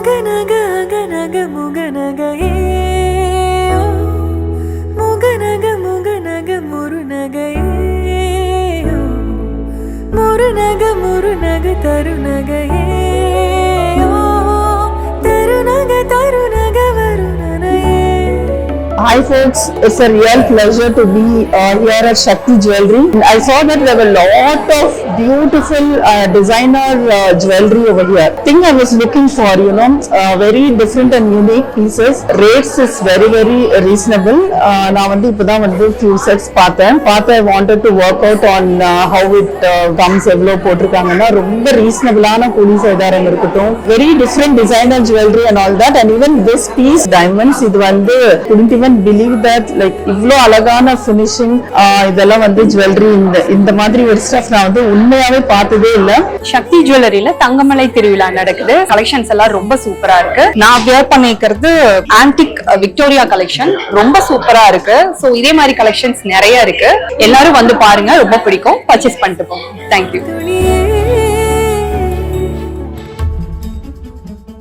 Aga Naga Aga Naga முகநகையே முகநக முகநக முருநகையே முருநக முருநக தருநகையே தருநக தருநக வருணனையே. Hi folks, it's a real pleasure to be here at Shakti Jewelry. I saw that there were a lot of beautiful designer jewelry over here. Thing I was looking for, very different and unique pieces. Rates is very reasonable. நான் வந்து இப்பதான் வந்து few sets பார்த்தேன். I wanted to work out on how it comes, எவ்வளோ போட்டிருக்காங்கன்னா ரொம்ப ரீசனபிளான கூலி சேதாரம் இருக்கட்டும். Very different designer jewelry and all that, and even this piece diamonds, இது வந்து couldn't even believe that, like இவ்ளோ அழகான finishing, இதெல்லாம் வந்து ஜுவல்லரி இந்த மாதிரி ஒரு ஸ்டஃப் நான் வந்து உண்மையாவே பார்த்ததே இல்ல. சக்தி ஜுவல்லரியில தங்கமலை திருவிழா நடக்குது. கலெக்ஷன்ஸ் எல்லாம் ரொம்ப சூப்பரா இருக்கு. நான் வியர் பண்ணிக்கிறது ஆன்டிக் விக்டோரியா கலெக்ஷன், ரொம்ப சூப்பரா இருக்கு. சோ இதே மாதிரி கலெக்ஷன்ஸ் நிறைய இருக்கு. எல்லாரும் வந்து பாருங்க, ரொம்ப பிடிக்கும். பர்ச்சேஸ் பண்ணிட்டு போங்க. தேங்க்யூ.